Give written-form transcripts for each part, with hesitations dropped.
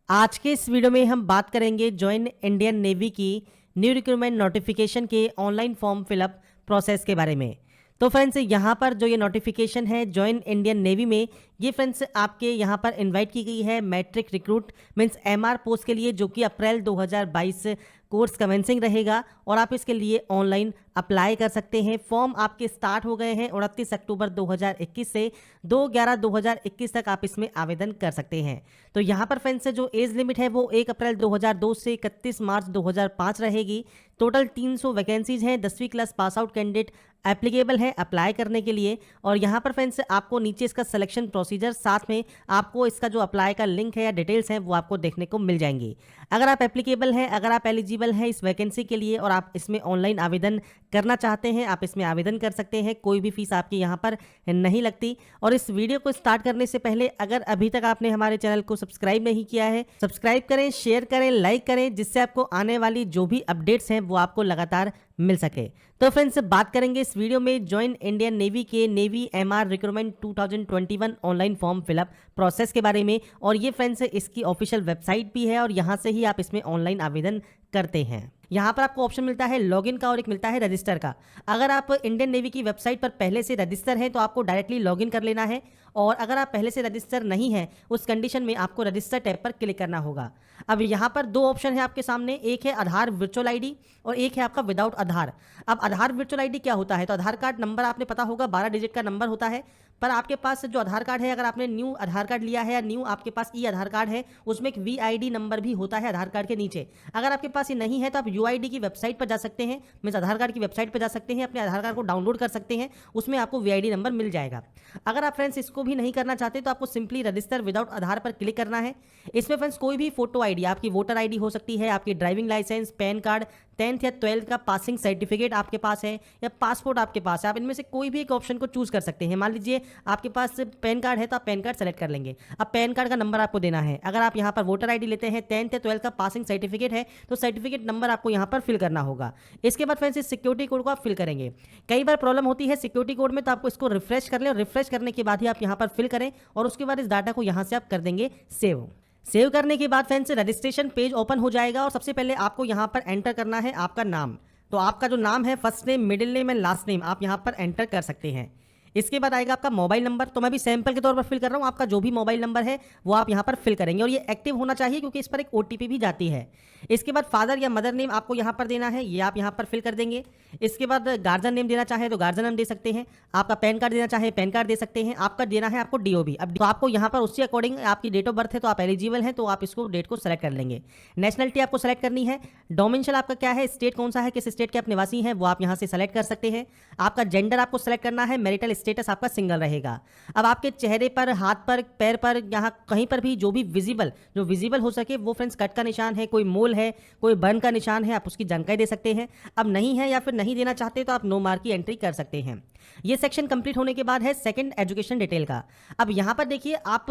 आज के इस वीडियो में हम बात करेंगे जॉइन इंडियन नेवी की न्यू रिक्रूटमेंट नोटिफिकेशन के ऑनलाइन फॉर्म फिलअप प्रोसेस के बारे में। तो फ्रेंड्स यहाँ पर जो ये नोटिफिकेशन है जॉइन इंडियन नेवी में, ये फ्रेंड्स आपके यहाँ पर इनवाइट की गई है matric recruit means MR post के लिए, जो कि अप्रैल 2022 कोर्स कमेंसिंग रहेगा और आप इसके लिए ऑनलाइन अप्लाई कर सकते हैं। फॉर्म आपके स्टार्ट हो गए हैं 29 अक्टूबर 2021 से 2/11/2021 तक आप इसमें आवेदन कर सकते हैं। तो यहाँ पर फ्रेंड्स जो एज लिमिट है वो 1 अप्रैल 2002 से 31 मार्च 2005 रहेगी। टोटल 300 वैकेंसीज हैं। 10वीं class pass out candidate applicable है अप्लाई करने के लिए। और यहाँ पर फ्रेंड्स आपको नीचे इसका सिलेक्शन प्रोसीजर, साथ में आपको इसका जो अप्लाई का लिंक है या डिटेल्स हैं वो आपको देखने को मिल जाएंगी। अगर आप एप्लीकेबल हैं, अगर आप एलिजिबल हैं इस वैकेंसी के लिए और आप इसमें ऑनलाइन आवेदन करना चाहते हैं, आप इसमें आवेदन कर सकते हैं। कोई भी फीस आपकी यहाँ पर नहीं लगती। और इस वीडियो को स्टार्ट करने से पहले अगर अभी तक आपने हमारे चैनल को सब्सक्राइब नहीं किया है, सब्सक्राइब करें, शेयर करें, लाइक करें, जिससे आपको आने वाली जो भी अपडेट्स हैं वो आपको लगातार मिल सके। तो फ्रेंड्स बात करेंगे इस वीडियो में जॉइन इंडियन नेवी के navy MR recruitment 2021 online form fill up process के बारे में। और ये फ्रेंड्स इसकी ऑफिशियल वेबसाइट भी है और यहाँ से ही आप इसमें ऑनलाइन आवेदन करते हैं। यहाँ पर आपको ऑप्शन मिलता है लॉगिन का और एक मिलता है रजिस्टर का। अगर आप इंडियन नेवी की वेबसाइट पर पहले से रजिस्टर हैं तो आपको डायरेक्टली लॉगिन कर लेना है, और अगर आप पहले से रजिस्टर नहीं है उस कंडीशन में आपको रजिस्टर टैब पर क्लिक करना होगा। अब यहाँ पर दो ऑप्शन है आपके सामने, एक है आधार वर्चुअल आईडी और एक है आपका विदाउट आधार। अब आधार वर्चुअल आईडी क्या होता है, तो आधार कार्ड नंबर आपने पता होगा 12 डिजिट का नंबर होता है, पर आपके पास जो आधार कार्ड है, अगर आपने न्यू आधार कार्ड लिया है या न्यू आपके पास ई आधार कार्ड है, उसमें एक वीआईडी नंबर भी होता है आधार कार्ड के नीचे। अगर आपके पास ये नहीं है तो आप यूआईडी की वेबसाइट पर जा सकते हैं, मीन्स आधार कार्ड की वेबसाइट पर जा सकते हैं, अपने आधार कार्ड को डाउनलोड कर सकते हैं, उसमें आपको वीआईडी नंबर मिल जाएगा। अगर आप फ्रेंड्स इसको भी नहीं करना चाहते तो आपको सिंपली रजिस्टर विदाउट आधार पर क्लिक करना है। इसमें फ्रेंड्स कोई भी फोटो आईडी, आपकी वोटर आईडी हो सकती है, आपकी driving licence, pan card, 10th या 12th का पासिंग सर्टिफिकेट आपके पास है या पासपोर्ट आपके पास है, आप इनमें से कोई भी एक ऑप्शन को चूज कर सकते हैं। मान लीजिए आपके पास पैन कार्ड है तो आप पैन कार्ड सेलेक्ट कर लेंगे। अब पैन कार्ड का नंबर आपको देना है। अगर आप यहाँ पर वोटर आईडी लेते हैं, 10th या 12th का पासिंग सर्टिफिकेट है तो सर्टिफिकेट नंबर आपको यहाँ पर फिल करना होगा। इसके बाद फ्रेंड्स इस सिक्योरिटी कोड को आप फिल करेंगे। कई बार प्रॉब्लम होती है सिक्योरिटी कोड में, तो आपको इसको रिफ्रेश कर लें और रिफ्रेश करने के बाद ही आप यहाँ पर फिल करें और उसके बाद इस डाटा को यहाँ से आप कर देंगे सेव करने के बाद फ्रेंड्स रजिस्ट्रेशन पेज ओपन हो जाएगा और सबसे पहले आपको यहाँ पर एंटर करना है आपका नाम। तो आपका जो नाम है, first name, middle name and last name, आप यहाँ पर एंटर कर सकते हैं। इसके बाद आएगा आपका मोबाइल नंबर, तो मैं भी सैंपल के तौर पर फिल कर रहा हूँ। आपका जो भी मोबाइल नंबर है वो आप यहाँ पर फिल करेंगे और ये एक्टिव होना चाहिए क्योंकि इस पर एक ओटीपी भी जाती है। इसके बाद फादर या मदर नेम आपको यहाँ पर देना है, ये आप यहाँ पर फिल कर देंगे। इसके बाद गार्जियन नेम देना चाहे तो गार्जियन नेम दे सकते हैं, आपका पैन कार्ड देना चाहे पैन कार्ड दे सकते हैं, आपका देना है आपको डीओबी। अब तो आपको यहाँ पर उसी अकॉर्डिंग आपकी डेट ऑफ बर्थ है तो आप एलिजिबल हैं तो आप इसको डेट को सेलेक्ट कर लेंगे। नेशनलिटी आपको सेलेक्ट करनी है। डोमिसाइल आपका क्या है, स्टेट कौन सा है, किस स्टेट के आप निवासी हैं, वो आप यहाँ से सेलेक्ट कर सकते हैं। आपका जेंडर आपको सेलेक्ट करना है। मैरिटल स्टेटस आपका सिंगल रहेगा। अब आपके चेहरे पर, हाथ पर, पैर पर, यहाँ कहीं पर भी जो भी विजिबल हो सके वो फ्रेंड्स कट का निशान है, कोई मोल है, कोई बर्न का निशान है, आप उसकी जानकारी दे सकते हैं। अब नहीं है या फिर नहीं देना चाहते तो आप नो मार्क की एंट्री कर सकते हैं। ये सेक्शन कंप्लीट होने के बाद है सेकंड एजुकेशन डिटेल का। अब यहाँ पर देखिए आप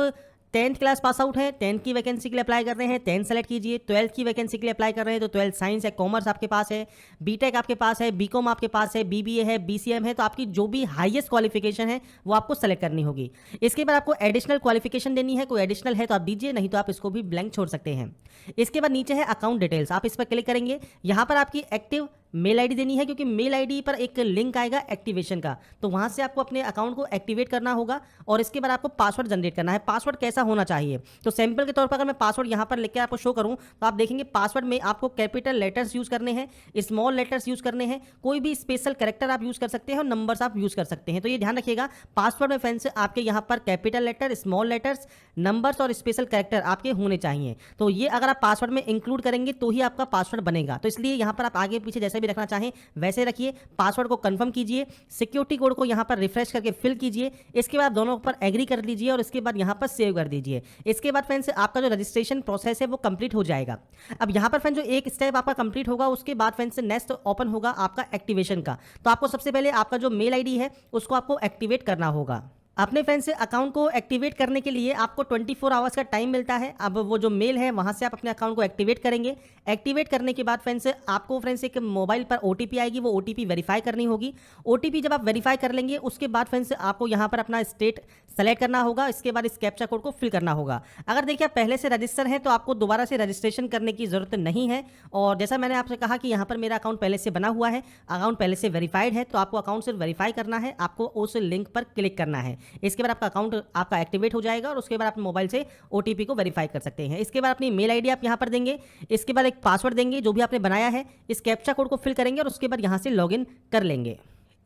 10th क्लास पास आउट है, 10th की वैकेंसी के लिए अप्लाई कर रहे हैं, 10th सेलेक्ट कीजिए। 12th की वैकेंसी के लिए अप्लाई कर रहे हैं तो 12th साइंस है, कॉमर्स आपके पास है, बीटेक आपके पास है, बीकॉम आपके पास है, बीबीए है, बीसीएम है, तो आपकी जो भी हाईएस्ट क्वालिफिकेशन है वो आपको सेलेक्ट करनी होगी। इसके बाद आपको एडिशनल क्वालिफिकेशन देनी है, कोई एडिशनल है तो आप दीजिए, नहीं तो आप इसको भी ब्लैंक छोड़ सकते हैं। इसके बाद नीचे है अकाउंट डिटेल्स, आप इस पर क्लिक करेंगे। यहाँ पर आपकी एक्टिव मेल आईडी देनी है क्योंकि मेल आईडी पर एक लिंक आएगा एक्टिवेशन का, तो वहां से आपको अपने अकाउंट को एक्टिवेट करना होगा। और इसके बाद आपको पासवर्ड जनरेट करना है। पासवर्ड कैसा होना चाहिए, तो सैंपल के तौर पर अगर मैं पासवर्ड यहां पर लिखकर आपको शो करूं तो आप देखेंगे पासवर्ड में आपको कैपिटल लेटर्स यूज करने हैं, स्मॉल लेटर्स यूज करने हैं, कोई भी स्पेशल कैरेक्टर आप यूज कर सकते हैं और नंबर्स आप यूज कर सकते हैं। तो ये ध्यान रखिएगा, पासवर्ड में फ्रेंड्स आपके यहाँ पर capital letter, small letters, numbers और स्पेशल कैरेक्टर आपके होने चाहिए। तो ये अगर आप पासवर्ड में इंक्लूड करेंगे तो ही आपका पासवर्ड बनेगा। तो इसलिए यहाँ पर आप आगे पीछे जैसे भी रखना चाहें वैसे रखिए। पासवर्ड को कंफर्म कीजिए, सिक्योरिटी कोड को यहां पर रिफ्रेश करके फिल कीजिए। इसके बाद दोनों पर एग्री कर लीजिए और इसके बाद यहां पर सेव कर दीजिए। इसके बाद फ्रेंड्स आपका जो रजिस्ट्रेशन प्रोसेस है वो कंप्लीट हो जाएगा। अब यहां पर फ्रेंड्स जो एक स्टेप आपका कंप्लीट होगा उसके बाद फ्रेंड्स नेक्स्ट ओपन होगा आपका एक्टिवेशन का। तो आपको सबसे पहले आपका जो मेल आईडी है उसको आपको एक्टिवेट करना होगा। अपने फ्रेंड्स से अकाउंट को एक्टिवेट करने के लिए आपको 24 आवर्स का टाइम मिलता है। अब वो जो मेल है वहां से आप अपने अकाउंट को एक्टिवेट करेंगे। एक्टिवेट करने के बाद फ्रेंड्स आपको फ्रेंड्स एक मोबाइल पर ओटीपी आएगी, वो ओटीपी वेरीफाई करनी होगी। ओटीपी जब आप वेरीफाई कर लेंगे उसके बाद फ्रेंड्स आपको यहाँ पर अपना स्टेट सेलेक्ट करना होगा। इसके बाद इस कैप्चा कोड को फिल करना होगा। अगर देखिए आप पहले से रजिस्टर हैं तो आपको दोबारा से रजिस्ट्रेशन करने की ज़रूरत नहीं है। और जैसा मैंने आपसे कहा कि यहाँ पर मेरा अकाउंट पहले से बना हुआ है, अकाउंट पहले से वेरीफाइड है, तो आपको अकाउंट सिर्फ वेरीफाई करना है, आपको उस लिंक पर क्लिक करना है। इसके बाद आपका अकाउंट आपका एक्टिवेट हो जाएगा और उसके बाद आप मोबाइल से OTP को वेरीफाई कर सकते हैं। इसके बाद अपनी मेल ID आप यहाँ पर देंगे, इसके बाद एक पासवर्ड देंगे जो भी आपने बनाया है, इस कैप्चा कोड को फिल करेंगे और उसके बाद यहाँ से लॉगिन कर लेंगे।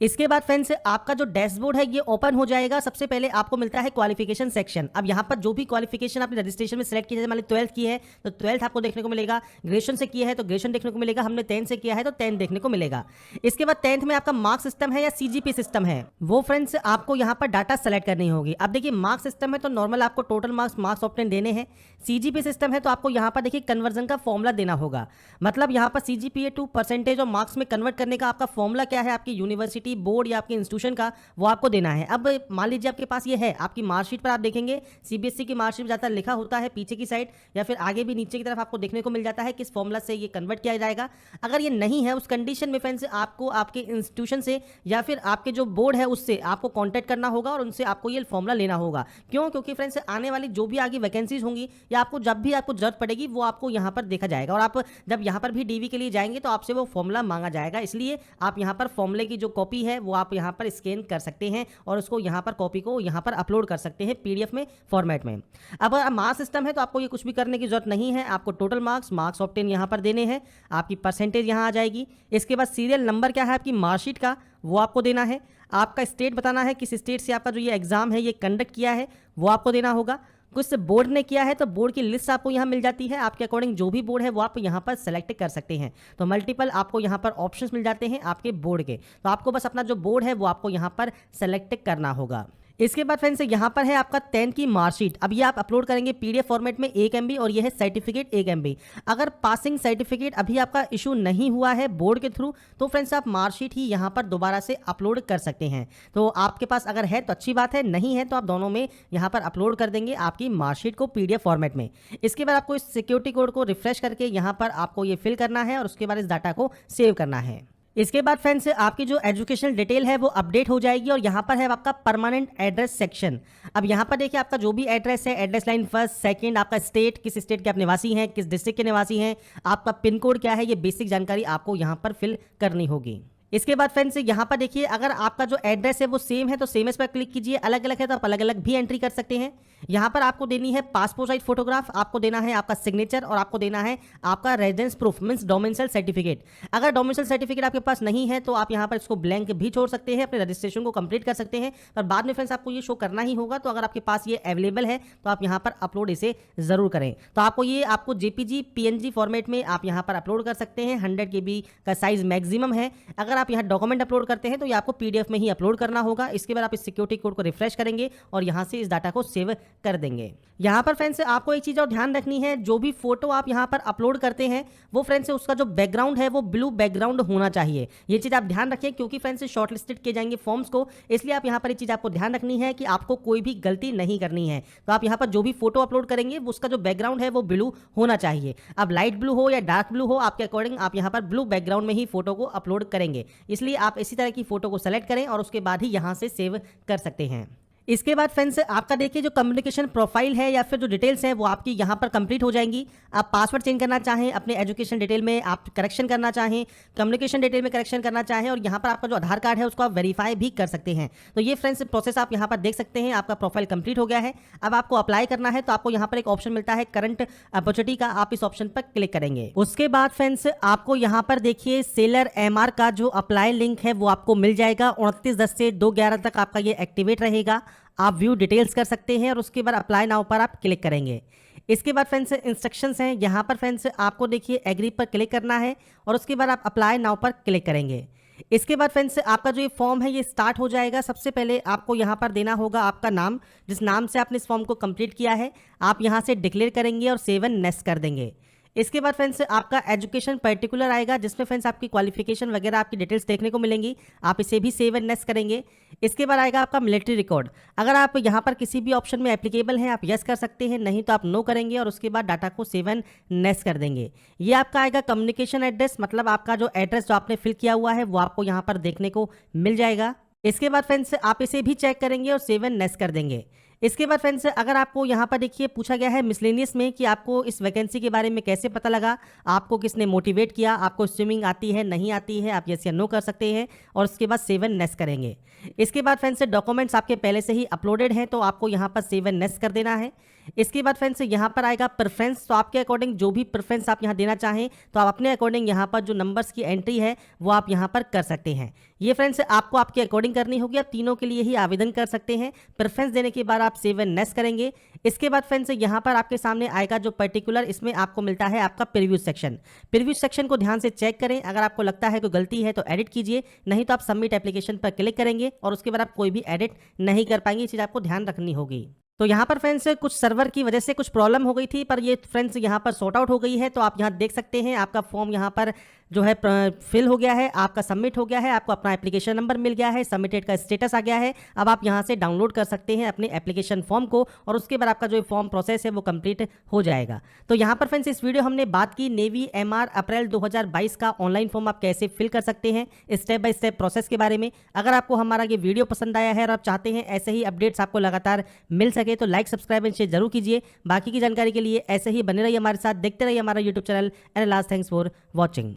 इसके बाद फ्रेंड्स आपका जो डैशबोर्ड है ये ओपन हो जाएगा। सबसे पहले आपको मिलता है क्वालिफिकेशन सेक्शन। अब यहाँ पर जो भी क्वालिफिकेशन आपने रजिस्ट्रेशन में सेलेक्ट की है, मान ली 12th की है तो 12th आपको देखने को मिलेगा, ग्रेजुएशन से किया है तो ग्रेजुएशन देखने को मिलेगा, हमने 10th से किया है तो 10th देखने को मिलेगा। इसके बाद 10th में आपका मार्क्स सिस्टम है या CGP सिस्टम है, वो फ्रेंड्स आपको यहाँ पर डाटा सेलेक्ट करनी होगी। अब देखिए मार्क्स सिस्टम है तो नॉर्मल आपको टोटल मार्क्स ऑप्टेन देने हैं। CGP सिस्टम है तो आपको यहाँ पर देखिए कन्वर्जन का फॉर्मूला देना होगा। मतलब यहाँ पर CGPA टू परसेंटेज और मार्क्स में कन्वर्ट करने का आपका फॉर्मूला क्या है, आपकी यूनिवर्सिटी, बोर्ड या आपके इंस्टीट्यूशन का, वो आपको देना है। अब मान लीजिए आपके पास ये है, आपकी मार्कशीट पर आप देखेंगे CBSE की मार्कशीट में ज़्यादातर लिखा होता है पीछे की साइड या फिर आगे भी नीचे की तरफ आपको देखने को मिल जाता है किस फॉर्मूला से ये कन्वर्ट किया जाएगा। अगर ये नहीं है उस कंडीशन में फ्रेंड्स आपको आपके इंस्टीट्यूशन से या फिर आपके जो बोर्ड है उससे आपको कॉन्टैक्ट करना होगा और उनसे आपको ये फॉर्मूला लेना होगा। क्यों? क्योंकि फ्रेंड्स आने वाली जो भी आगे वैकेंसीज होंगी या आपको जब भी आपको जरूरत पड़ेगी वो आपको यहाँ पर देखा जाएगा और आप जब यहाँ पर भी DV के लिए जाएंगे तो आपसे वो फॉर्मूला मांगा जाएगा। इसलिए आप यहाँ पर फॉर्मूले की जो कॉपी है वो आप यहाँ पर स्कैन कर सकते हैं और उसको यहाँ पर कॉपी को यहाँ पर अपलोड कर सकते हैं PDF में फॉर्मेट में। अब मार्क्स सिस्टम है तो आपको ये कुछ भी करने की जरूरत नहीं है। आपको टोटल मार्क्स ऑब्टेन यहाँ पर देने हैं, आपकी परसेंटेज यहाँ आ जाएगी। इसके बाद सीरियल नंबर क्या है आपकी मार्कशीट का वो आपको देना है। आपका स्टेट बताना है किस स्टेट से आपका जो ये एग्जाम है ये कंडक्ट किया है वो आपको देना होगा। कुछ से बोर्ड ने किया है तो बोर्ड की लिस्ट आपको यहाँ मिल जाती है। आपके अकॉर्डिंग जो भी बोर्ड है वो आप यहाँ पर सेलेक्ट कर सकते हैं। तो मल्टीपल आपको यहाँ पर ऑप्शंस मिल जाते हैं आपके बोर्ड के, तो आपको बस अपना जो बोर्ड है वो आपको यहाँ पर सेलेक्ट करना होगा। इसके बाद फ्रेंड्स यहाँ पर है आपका 10th की मार्कशीट। अब ये आप अपलोड करेंगे PDF फॉर्मेट में 1 MB और ये है सर्टिफिकेट 1 MB। अगर पासिंग सर्टिफिकेट अभी आपका इशू नहीं हुआ है बोर्ड के थ्रू तो फ्रेंड्स आप मार्कशीट ही यहाँ पर दोबारा से अपलोड कर सकते हैं। तो आपके पास अगर है तो अच्छी बात है, नहीं है तो आप दोनों में यहाँ पर अपलोड कर देंगे आपकी मार्कशीट को PDF फॉर्मेट में। इसके बाद आपको इस सिक्योरिटी कोड को रिफ्रेश करके यहाँ पर आपको ये फिल करना है और उसके बाद इस डाटा को सेव करना है। इसके बाद फ्रेंड्स आपकी जो एजुकेशनल डिटेल है वो अपडेट हो जाएगी और यहाँ पर है आपका परमानेंट एड्रेस सेक्शन। अब यहाँ पर देखिए आपका जो भी एड्रेस है, एड्रेस लाइन फर्स्ट सेकंड, आपका स्टेट, किस स्टेट के आप निवासी हैं, किस डिस्ट्रिक्ट के निवासी हैं, आपका पिन कोड क्या है, ये बेसिक जानकारी आपको यहाँ पर फिल करनी होगी। इसके बाद फ्रेंड्स यहाँ पर देखिए अगर आपका जो एड्रेस है वो सेम है तो सेम एस पर क्लिक कीजिए, अलग अलग है तो आप अलग अलग भी एंट्री कर सकते हैं। यहाँ पर आपको देनी है पासपोर्ट साइज फोटोग्राफ, आपको देना है आपका सिग्नेचर और आपको देना है आपका residence proof means domicile certificate. अगर डोमिसाइल सर्टिफिकेट आपके पास नहीं है तो आप यहाँ पर इसको ब्लैंक भी छोड़ सकते हैं, अपने रजिस्ट्रेशन को कंप्लीट कर सकते हैं, पर बाद में फ्रेंड्स आपको ये शो करना ही होगा। तो अगर आपके पास ये अवेलेबल है तो आप यहाँ पर अपलोड इसे जरूर करें। तो आपको JPG PNG फॉर्मेट में आप यहाँ पर अपलोड कर सकते हैं। 100 KB का साइज मैक्सिमम है। अगर आप यहाँ डॉक्यूमेंट अपलोड करते हैं तो ये आपको PDF में ही अपलोड करना होगा। इसके बाद आप इस सिक्योरिटी कोड को रिफ्रेश करेंगे और यहाँ से इस डाटा को सेव कर देंगे। यहाँ पर फ्रेंड्स आपको एक चीज़ और ध्यान रखनी है, जो भी फोटो आप यहाँ पर अपलोड करते हैं वो फ्रेंड्स उसका जो बैकग्राउंड है वो ब्लू बैकग्राउंड होना चाहिए। ये चीज़ आप ध्यान रखें क्योंकि फ्रेंड्स शॉर्टलिस्टेड किए जाएंगे फॉर्म्स को, इसलिए आप यहाँ पर ये चीज़ आपको ध्यान रखनी है कि आपको कोई भी गलती नहीं करनी है। तो आप यहाँ पर जो भी फोटो अपलोड करेंगे उसका जो बैकग्राउंड है वो ब्लू होना चाहिए। अब लाइट ब्लू हो या डार्क ब्लू हो, आपके अकॉर्डिंग आप यहाँ पर ब्लू बैकग्राउंड में ही फोटो को अपलोड करेंगे। इसलिए आप इसी तरह की फोटो को सेलेक्ट करें और उसके बाद ही यहाँ से सेव कर सकते हैं। इसके बाद फ्रेंड्स आपका देखिए जो कम्युनिकेशन प्रोफाइल है या फिर जो डिटेल्स हैं वो आपकी यहाँ पर कंप्लीट हो जाएंगी। आप पासवर्ड चेंज करना चाहें, अपने एजुकेशन डिटेल में आप करेक्शन करना चाहें, कम्युनिकेशन डिटेल में करेक्शन करना चाहें और यहाँ पर आपका जो आधार कार्ड है उसको आप वेरीफाई भी कर सकते हैं। तो ये फ्रेंड्स प्रोसेस आप यहाँ पर देख सकते हैं। आपका प्रोफाइल कंप्लीट हो गया है। अब आपको अप्लाई करना है तो आपको यहाँ पर एक ऑप्शन मिलता है करंट अपॉर्चुनिटी का, आप इस ऑप्शन पर क्लिक करेंगे। उसके बाद फ्रेंड्स आपको यहाँ पर देखिए सेलर MR का जो अप्लाई लिंक है वो आपको मिल जाएगा। 29/10 से 2/11 तक आपका ये एक्टिवेट रहेगा। आप व्यू डिटेल्स कर सकते हैं और उसके बाद अप्लाई नाउ पर आप क्लिक करेंगे। इसके बाद फ्रेंड्स इंस्ट्रक्शंस हैं, यहाँ पर फ्रेंड्स आपको देखिए एग्री पर क्लिक करना है और उसके बाद आप अप्लाई नाउ पर क्लिक करेंगे। इसके बाद फ्रेंड्स आपका जो ये फॉर्म है ये स्टार्ट हो जाएगा। सबसे पहले आपको यहाँ पर देना होगा आपका नाम, जिस नाम से आपने इस फॉर्म को कंप्लीट किया है आप यहाँ से डिक्लेयर करेंगे और सेव एंड नेक्स्ट कर देंगे। इसके बाद फ्रेंड्स आपका एजुकेशन पर्टिकुलर आएगा जिसमें फ्रेंड्स आपकी क्वालिफिकेशन वगैरह आपकी डिटेल्स देखने को मिलेंगी, आप इसे भी सेव एंड नेक्स्ट करेंगे। इसके बाद आएगा आपका मिलिट्री रिकॉर्ड। अगर आप यहाँ पर किसी भी ऑप्शन में एप्लीकेबल हैं आप यस कर सकते हैं, नहीं तो आप नो करेंगे और उसके बाद डाटा को सेव एंड नेक्स्ट कर देंगे। ये आपका आएगा कम्युनिकेशन एड्रेस, मतलब आपका जो एड्रेस जो आपने फिल किया हुआ है वो आपको यहाँ पर देखने को मिल जाएगा। इसके बाद फ्रेंड्स आप इसे भी चेक करेंगे और सेव एंड नेक्स्ट कर देंगे। इसके बाद फ्रेंड्स अगर आपको यहाँ पर देखिए पूछा गया है मिसलेनियस में कि आपको इस वैकेंसी के बारे में कैसे पता लगा, आपको किसने मोटिवेट किया, आपको स्विमिंग आती है नहीं आती है, आप यस या नो कर सकते हैं और उसके बाद सेव एंड नेक्स्ट करेंगे। इसके बाद फ्रेंड्स डॉक्यूमेंट्स आपके पहले से ही अपलोडेड हैं तो आपको यहाँ पर सेव एंड नेक्स्ट कर देना है। इसके बाद फ्रेंड्स यहाँ पर आएगा प्रेफरेंस, तो आपके अकॉर्डिंग जो भी प्रेफरेंस आप यहाँ देना चाहें तो आप अपने अकॉर्डिंग यहाँ पर जो नंबर्स की एंट्री है वो आप यहाँ पर कर सकते हैं। ये फ्रेंड्स आपको आपके अकॉर्डिंग करनी होगी, आप तीनों के लिए ही आवेदन कर सकते हैं। प्रेफरेंस देने के बाद आप सेव एंड नेक्स्ट करेंगे। इसके बाद फ्रेंड्स यहाँ पर आपके सामने आएगा जो पर्टिकुलर इसमें आपको मिलता है आपका प्रीव्यू सेक्शन। प्रीव्यू सेक्शन को ध्यान से चेक करें, अगर आपको लगता है कोई गलती है तो एडिट कीजिए, नहीं तो आप सबमिट एप्लीकेशन पर क्लिक करेंगे और उसके बाद आप कोई भी एडिट नहीं कर पाएंगे। ये चीज़ आपको ध्यान रखनी होगी। तो यहाँ पर फ्रेंड्स कुछ सर्वर की वजह से कुछ प्रॉब्लम हो गई थी, पर ये फ्रेंड्स यहाँ पर सॉर्ट आउट हो गई है। तो आप यहाँ देख सकते हैं आपका फॉर्म यहाँ पर जो है फिल हो गया है, आपका सबमिट हो गया है, आपको अपना एप्लीकेशन नंबर मिल गया है, सबमिटेड का स्टेटस आ गया है। अब आप यहाँ से डाउनलोड कर सकते हैं अपने एप्लीकेशन फॉर्म को और उसके बाद आपका जो फॉर्म प्रोसेस है वो कंप्लीट हो जाएगा। तो यहाँ पर फ्रेंड्स इस वीडियो हमने बात की नेवी MR अप्रैल 2022 का ऑनलाइन फॉर्म आप कैसे फिल कर सकते हैं, स्टेप बाय स्टेप प्रोसेस के बारे में। अगर आपको हमारा ये वीडियो पसंद आया है और आप चाहते हैं ऐसे ही अपडेट्स आपको लगातार मिल सके तो लाइक सब्सक्राइब एंड शेयर जरूर कीजिए। बाकी की जानकारी के लिए ऐसे ही बने रहिए हमारे साथ, देखते रहिए हमारा YouTube channel and last thanks for watching.